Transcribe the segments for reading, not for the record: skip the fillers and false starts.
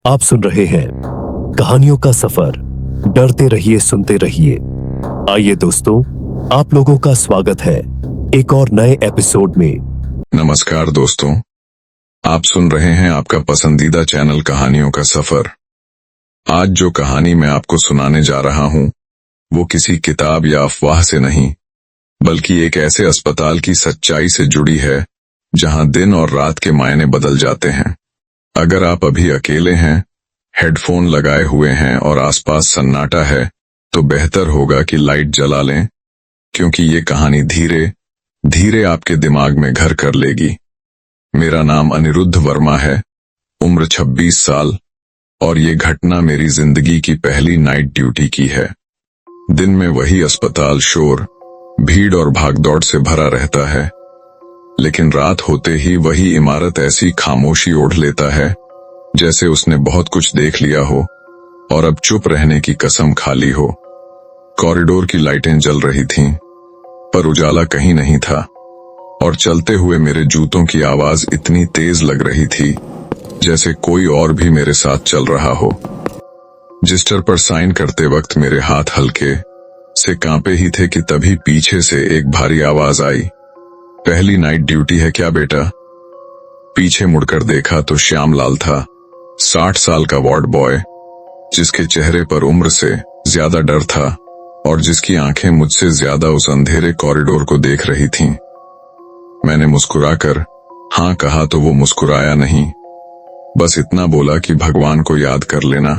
आप सुन रहे हैं कहानियों का सफर। डरते रहिए, सुनते रहिए। आइए दोस्तों, आप लोगों का स्वागत है एक और नए एपिसोड में। नमस्कार दोस्तों, आप सुन रहे हैं आपका पसंदीदा चैनल कहानियों का सफर। आज जो कहानी मैं आपको सुनाने जा रहा हूं, वो किसी किताब या अफवाह से नहीं, बल्कि एक ऐसे अस्पताल की सच्चाई से जुड़ी है जहां दिन और रात के मायने बदल जाते हैं। अगर आप अभी अकेले हैं, हेडफोन लगाए हुए हैं और आसपास सन्नाटा है, तो बेहतर होगा कि लाइट जला लें, क्योंकि ये कहानी धीरे धीरे आपके दिमाग में घर कर लेगी। मेरा नाम अनिरुद्ध वर्मा है, उम्र 26 साल, और ये घटना मेरी जिंदगी की पहली नाइट ड्यूटी की है। दिन में वही अस्पताल शोर, भीड़ और भागदौड़ से भरा रहता है, लेकिन रात होते ही वही इमारत ऐसी खामोशी ओढ़ लेता है जैसे उसने बहुत कुछ देख लिया हो और अब चुप रहने की कसम खा ली हो। कॉरिडोर की लाइटें जल रही थीं, पर उजाला कहीं नहीं था, और चलते हुए मेरे जूतों की आवाज इतनी तेज लग रही थी जैसे कोई और भी मेरे साथ चल रहा हो। रजिस्टर पर साइन करते वक्त मेरे हाथ हल्के से कांपे ही थे कि तभी पीछे से एक भारी आवाज आई, पहली नाइट ड्यूटी है क्या बेटा? पीछे मुड़कर देखा तो श्यामलाल था, 60 साल का वार्ड बॉय, जिसके चेहरे पर उम्र से ज्यादा डर था और जिसकी आंखें मुझसे ज्यादा उस अंधेरे कॉरिडोर को देख रही थीं। मैंने मुस्कुराकर हाँ कहा तो वो मुस्कुराया नहीं, बस इतना बोला कि भगवान को याद कर लेना,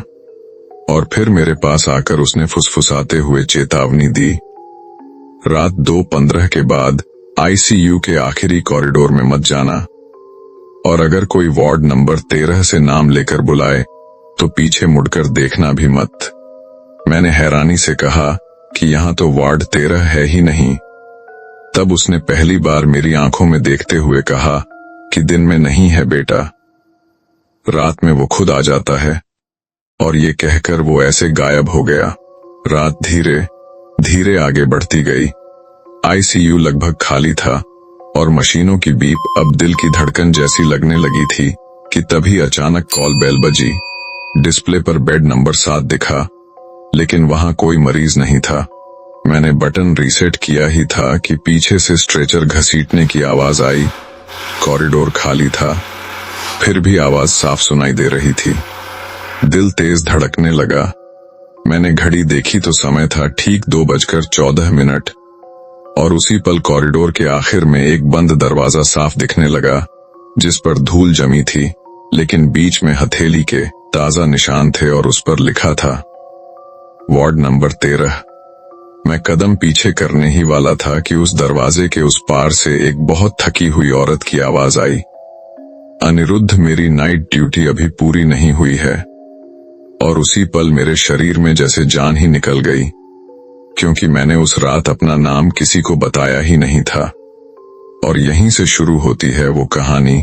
और फिर मेरे पास आकर उसने फुसफुसाते हुए चेतावनी दी, रात 2:15 के बाद आईसीयू के आखिरी कॉरिडोर में मत जाना, और अगर कोई वार्ड नंबर 13 से नाम लेकर बुलाए तो पीछे मुड़कर देखना भी मत। मैंने हैरानी से कहा कि यहाँ तो वार्ड 13 है ही नहीं। तब उसने पहली बार मेरी आंखों में देखते हुए कहा कि दिन में नहीं है बेटा, रात में वो खुद आ जाता है। और ये कहकर वो ऐसे गायब हो गया। रात धीरे धीरे आगे बढ़ती गई। आईसीयू लगभग खाली था और मशीनों की बीप अब दिल की धड़कन जैसी लगने लगी थी कि तभी अचानक कॉल बेल बजी। डिस्प्ले पर बेड नंबर 7 दिखा, लेकिन वहां कोई मरीज नहीं था। मैंने बटन रीसेट किया ही था कि पीछे से स्ट्रेचर घसीटने की आवाज आई। कॉरिडोर खाली था, फिर भी आवाज साफ सुनाई दे रही थी। दिल तेज धड़कने लगा। मैंने घड़ी देखी तो समय था ठीक 2:14, और उसी पल कॉरिडोर के आखिर में एक बंद दरवाजा साफ दिखने लगा, जिस पर धूल जमी थी, लेकिन बीच में हथेली के ताजा निशान थे और उस पर लिखा था वार्ड नंबर 13। मैं कदम पीछे करने ही वाला था कि उस दरवाजे के उस पार से एक बहुत थकी हुई औरत की आवाज आई, अनिरुद्ध, मेरी नाइट ड्यूटी अभी पूरी नहीं हुई है। और उसी पल मेरे शरीर में जैसे जान ही निकल गई, क्योंकि मैंने उस रात अपना नाम किसी को बताया ही नहीं था। और यहीं से शुरू होती है वो कहानी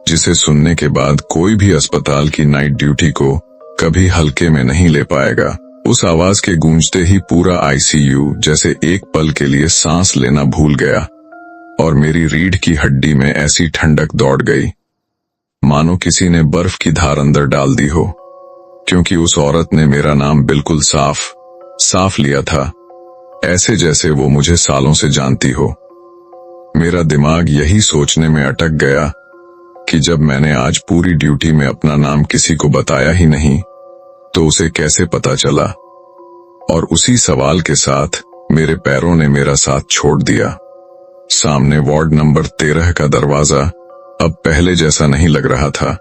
जिसे सुनने के बाद कोई भी अस्पताल की नाइट ड्यूटी को कभी हल्के में नहीं ले पाएगा। उस आवाज के गूंजते ही पूरा आईसीयू जैसे एक पल के लिए सांस लेना भूल गया, और मेरी रीढ़ की हड्डी में ऐसी ठंडक दौड़ गई मानो किसी ने बर्फ की धार अंदर डाल दी हो, क्योंकि उस औरत ने मेरा नाम बिल्कुल साफ लिया था, ऐसे जैसे वो मुझे सालों से जानती हो। मेरा दिमाग यही सोचने में अटक गया कि जब मैंने आज पूरी ड्यूटी में अपना नाम किसी को बताया ही नहीं, तो उसे कैसे पता चला। और उसी सवाल के साथ मेरे पैरों ने मेरा साथ छोड़ दिया। सामने वार्ड नंबर 13 का दरवाजा अब पहले जैसा नहीं लग रहा था।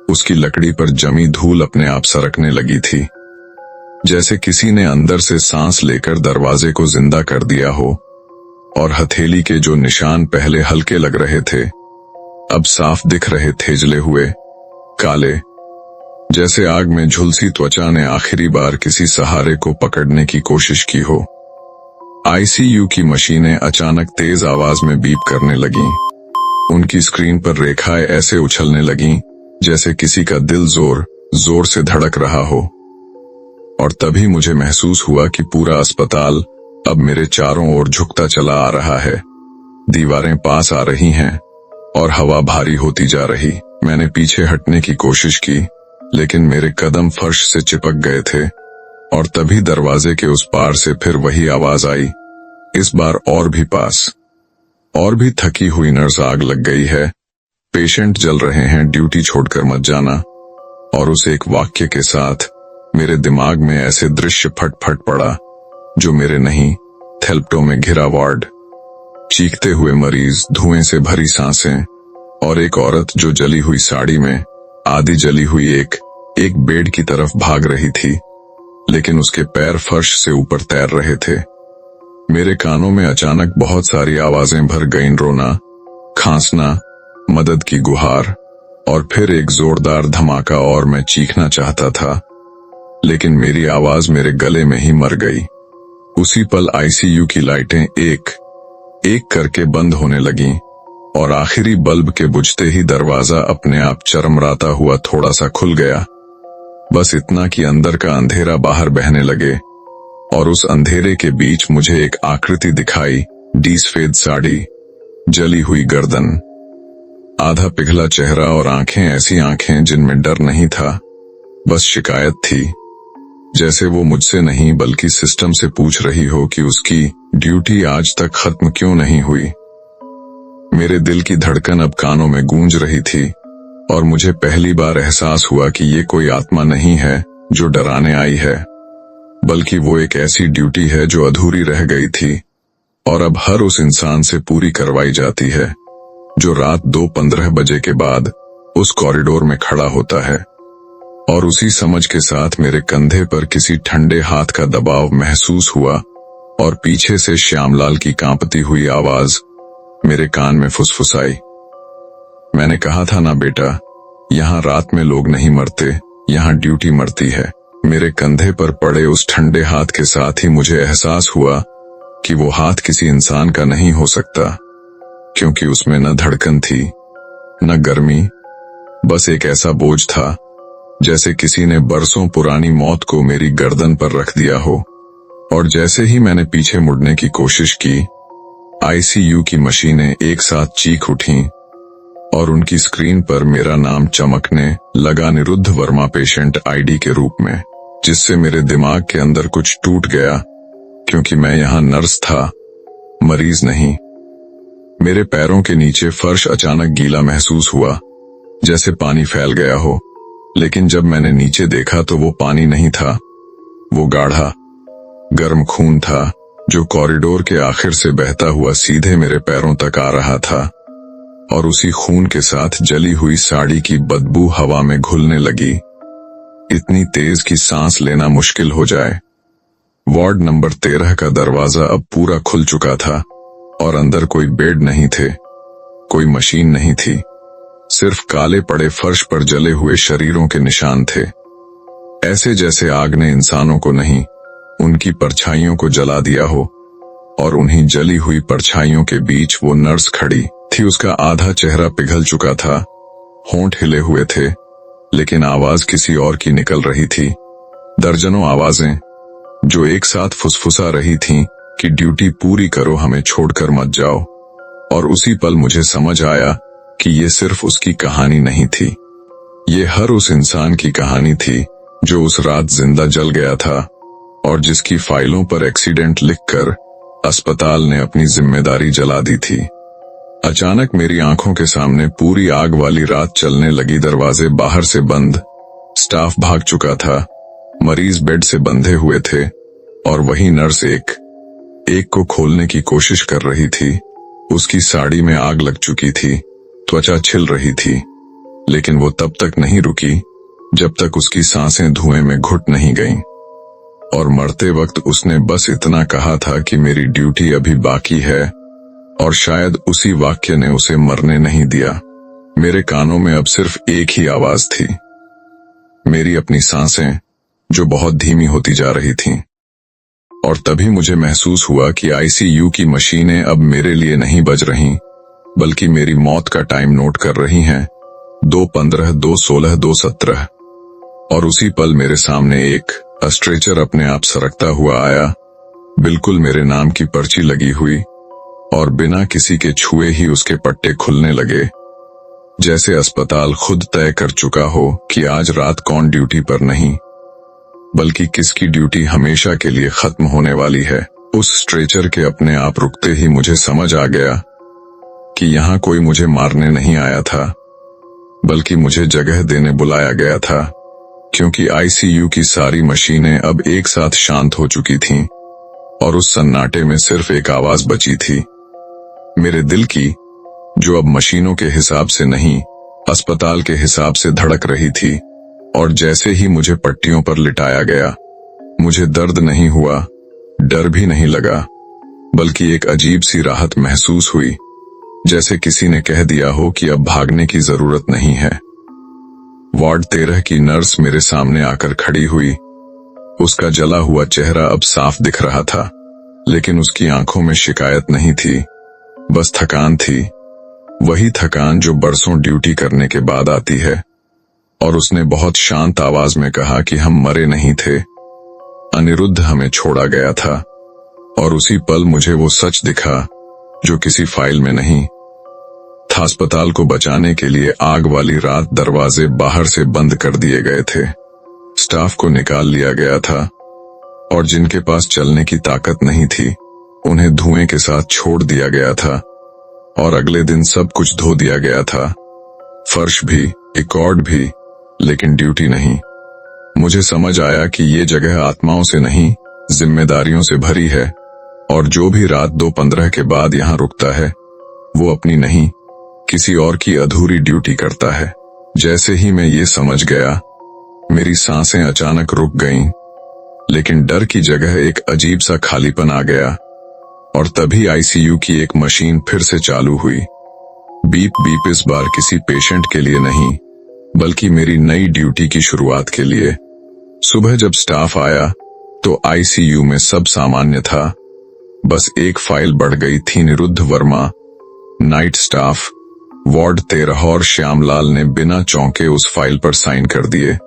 उसकी लकड़ी पर जमी धूल अपने आप सरकने लगी थी, जैसे किसी ने अंदर से सांस लेकर दरवाजे को जिंदा कर दिया हो, और हथेली के जो निशान पहले हल्के लग रहे थे अब साफ दिख रहे थे, जले हुए, काले, जैसे आग में झुलसी त्वचा ने आखिरी बार किसी सहारे को पकड़ने की कोशिश की हो। आईसीयू की मशीनें अचानक तेज आवाज में बीप करने लगीं। उनकी स्क्रीन पर रेखाएं ऐसे उछलने लगीं जैसे किसी का दिल जोर से धड़क रहा हो। और तभी मुझे महसूस हुआ कि पूरा अस्पताल अब मेरे चारों ओर झुकता चला आ रहा है। दीवारें पास आ रही हैं और हवा भारी होती जा रही। मैंने पीछे हटने की कोशिश की, लेकिन मेरे कदम फर्श से चिपक गए थे और तभी दरवाजे के उस पार से फिर वही आवाज आई, इस बार और भी पास। और भी थकी हुई नर्स, आग लग गई है, पेशेंट जल रहे हैं, ड्यूटी छोड़कर मत जाना। और उस एक वाक्य के साथ मेरे दिमाग में ऐसे दृश्य फट पड़ा जो मेरे नहीं, थेल्प्टो में घिरा वार्ड, चीखते हुए मरीज, धुएं से भरी सांसें और एक औरत जो जली हुई साड़ी में आधी जली हुई एक बेड की तरफ भाग रही थी, लेकिन उसके पैर फर्श से ऊपर तैर रहे थे। मेरे कानों में अचानक बहुत सारी आवाजें भर गईं, रोना, खांसना, मदद की गुहार और फिर एक जोरदार धमाका, और मैं चीखना चाहता था लेकिन मेरी आवाज मेरे गले में ही मर गई। उसी पल आईसीयू की लाइटें एक एक करके बंद होने लगीं और आखिरी बल्ब के बुझते ही दरवाजा अपने आप चरमराता हुआ थोड़ा सा खुल गया। बस इतना कि अंदर का अंधेरा बाहर बहने लगे और उस अंधेरे के बीच मुझे एक आकृति दिखाई, सफेद साड़ी, जली हुई गर्दन, आधा पिघला चेहरा और आंखें, ऐसी आंखें जिनमें डर नहीं था, बस शिकायत थी। जैसे वो मुझसे नहीं बल्कि सिस्टम से पूछ रही हो कि उसकी ड्यूटी आज तक खत्म क्यों नहीं हुई। मेरे दिल की धड़कन अब कानों में गूंज रही थी और मुझे पहली बार एहसास हुआ कि ये कोई आत्मा नहीं है जो डराने आई है, बल्कि वो एक ऐसी ड्यूटी है जो अधूरी रह गई थी और अब हर उस इंसान से पूरी करवाई जाती है जो रात 2:15 बजे के बाद उस कॉरिडोर में खड़ा होता है। और उसी समझ के साथ मेरे कंधे पर किसी ठंडे हाथ का दबाव महसूस हुआ और पीछे से श्यामलाल की कांपती हुई आवाज मेरे कान में फुसफुसाई, मैंने कहा था ना बेटा, यहाँ रात में लोग नहीं मरते, यहाँ ड्यूटी मरती है। मेरे कंधे पर पड़े उस ठंडे हाथ के साथ ही मुझे एहसास हुआ कि वो हाथ किसी इंसान का नहीं हो सकता, क्योंकि उसमें न धड़कन थी, न गर्मी, बस एक ऐसा बोझ था जैसे किसी ने बरसों पुरानी मौत को मेरी गर्दन पर रख दिया हो। और जैसे ही मैंने पीछे मुड़ने की कोशिश की, आईसीयू की मशीनें एक साथ चीख उठीं और उनकी स्क्रीन पर मेरा नाम चमकने लगा, निरुद्ध वर्मा, पेशेंट आईडी के रूप में, जिससे मेरे दिमाग के अंदर कुछ टूट गया, क्योंकि मैं यहाँ नर्स था, मरीज नहीं। मेरे पैरों के नीचे फर्श अचानक गीला महसूस हुआ, जैसे पानी फैल गया हो, लेकिन जब मैंने नीचे देखा तो वो पानी नहीं था, वो गाढ़ा गर्म खून था जो कॉरिडोर के आखिर से बहता हुआ सीधे मेरे पैरों तक आ रहा था। और उसी खून के साथ जली हुई साड़ी की बदबू हवा में घुलने लगी, इतनी तेज कि सांस लेना मुश्किल हो जाए। वार्ड नंबर 13 का दरवाजा अब पूरा खुल चुका था और अंदर कोई बेड नहीं थे, कोई मशीन नहीं थी, सिर्फ काले पड़े फर्श पर जले हुए शरीरों के निशान थे, ऐसे जैसे आग ने इंसानों को नहीं, उनकी परछाइयों को जला दिया हो। और उन्हीं जली हुई परछाइयों के बीच वो नर्स खड़ी थी, उसका आधा चेहरा पिघल चुका था, होंठ हिले हुए थे, लेकिन आवाज किसी और की निकल रही थी। दर्जनों आवाजें जो एक साथ फुसफुसा रही थीं कि ड्यूटी पूरी करो, हमें छोड़कर मत जाओ। और उसी पल मुझे समझ आया कि ये सिर्फ उसकी कहानी नहीं थी, ये हर उस इंसान की कहानी थी जो उस रात जिंदा जल गया था और जिसकी फाइलों पर एक्सीडेंट लिखकर अस्पताल ने अपनी जिम्मेदारी जला दी थी। अचानक मेरी आंखों के सामने पूरी आग वाली रात चलने लगी, दरवाजे बाहर से बंद, स्टाफ भाग चुका था, मरीज बेड से बंधे हुए थे और वही नर्स एक को खोलने की कोशिश कर रही थी। उसकी साड़ी में आग लग चुकी थी, त्वचा छिल रही थी, लेकिन वो तब तक नहीं रुकी जब तक उसकी सांसें धुएं में घुट नहीं गईं। और मरते वक्त उसने बस इतना कहा था कि मेरी ड्यूटी अभी बाकी है, और शायद उसी वाक्य ने उसे मरने नहीं दिया। मेरे कानों में अब सिर्फ एक ही आवाज थी, मेरी अपनी सांसें जो बहुत धीमी होती जा रही थीं। और तभी मुझे महसूस हुआ कि आईसीयू की मशीनें अब मेरे लिए नहीं बज रहीं, बल्कि मेरी मौत का टाइम नोट कर रही हैं, 2:15, 2:16, 2:17। और उसी पल मेरे सामने एक स्ट्रेचर अपने आप सरकता हुआ आया, बिल्कुल मेरे नाम की पर्ची लगी हुई, और बिना किसी के छुए ही उसके पट्टे खुलने लगे। जैसे अस्पताल खुद तय कर चुका हो कि आज रात कौन ड्यूटी पर नहीं, बल्कि किसकी ड्यूटी हमेशा के लिए खत्म होने वाली है। उस स्ट्रेचर के अपने आप रुकते ही मुझे समझ आ गया कि यहाँ कोई मुझे मारने नहीं आया था, बल्कि मुझे जगह देने बुलाया गया था, क्योंकि आईसीयू की सारी मशीनें अब एक साथ शांत हो चुकी थीं और उस सन्नाटे में सिर्फ एक आवाज बची थी, मेरे दिल की, जो अब मशीनों के हिसाब से नहीं, अस्पताल के हिसाब से धड़क रही थी। और जैसे ही मुझे पट्टियों पर लिटाया गया, मुझे दर्द नहीं हुआ, डर भी नहीं लगा, बल्कि एक अजीब सी राहत महसूस हुई, जैसे किसी ने कह दिया हो कि अब भागने की जरूरत नहीं है। वार्ड 13 की नर्स मेरे सामने आकर खड़ी हुई। उसका जला हुआ चेहरा अब साफ दिख रहा था, लेकिन उसकी आंखों में शिकायत नहीं थी, बस थकान थी, वही थकान जो बरसों ड्यूटी करने के बाद आती है। और उसने बहुत शांत आवाज में कहा कि हम मरे नहीं थे, अनिरुद्ध हमें छोड़ा गया था। और उसी पल मुझे वो सच दिखा जो किसी फाइल में नहीं था। अस्पताल को बचाने के लिए आग वाली रात दरवाजे बाहर से बंद कर दिए गए थे, स्टाफ को निकाल लिया गया था, और जिनके पास चलने की ताकत नहीं थी उन्हें धुएं के साथ छोड़ दिया गया था। और अगले दिन सब कुछ धो दिया गया था, फर्श भी, रिकॉर्ड भी, लेकिन ड्यूटी नहीं। मुझे समझ आया कि ये जगह आत्माओं से नहीं, जिम्मेदारियों से भरी है, और जो भी रात 2:15 के बाद यहाँ रुकता है, वो अपनी नहीं, किसी और की अधूरी ड्यूटी करता है। जैसे ही मैं ये समझ गया, मेरी सांसें अचानक रुक गईं, लेकिन डर की जगह एक अजीब सा खालीपन आ गया। और तभी आईसीयू की एक मशीन फिर से चालू हुई। बीप बीप इस बार किसी पेशेंट के लिए नहीं, बल्कि मेरी नई ड्यूटी की शुरुआत के लिए। सुबह जब स्टाफ आया तो आईसीयू में सब सामान्य था, बस एक फाइल बढ़ गई थी, Anirudh Verma, night staff, ward 13, और श्यामलाल ने बिना चौंके उस फाइल पर साइन कर दिए,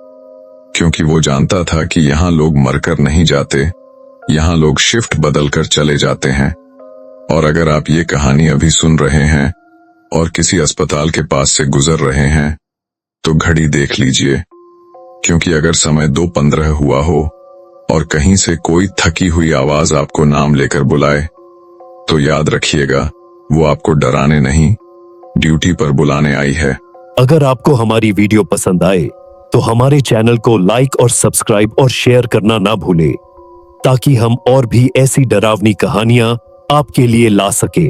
क्योंकि वो जानता था कि यहाँ लोग मरकर नहीं जाते, यहाँ लोग शिफ्ट बदलकर चले जाते हैं। और अगर आप ये कहानी अभी सुन रहे हैं और किसी अस्पताल के पास से गुजर रहे हैं, तो घड़ी देख लीजिए, क्योंकि अगर समय 2:15 हुआ हो और कहीं से कोई थकी हुई आवाज आपको नाम लेकर बुलाए, तो याद रखिएगा, वो आपको डराने नहीं, ड्यूटी पर बुलाने आई है। अगर आपको हमारी वीडियो पसंद आए तो हमारे चैनल को लाइक और सब्सक्राइब और शेयर करना ना भूलें, ताकि हम और भी ऐसी डरावनी कहानियां आपके लिए ला सके।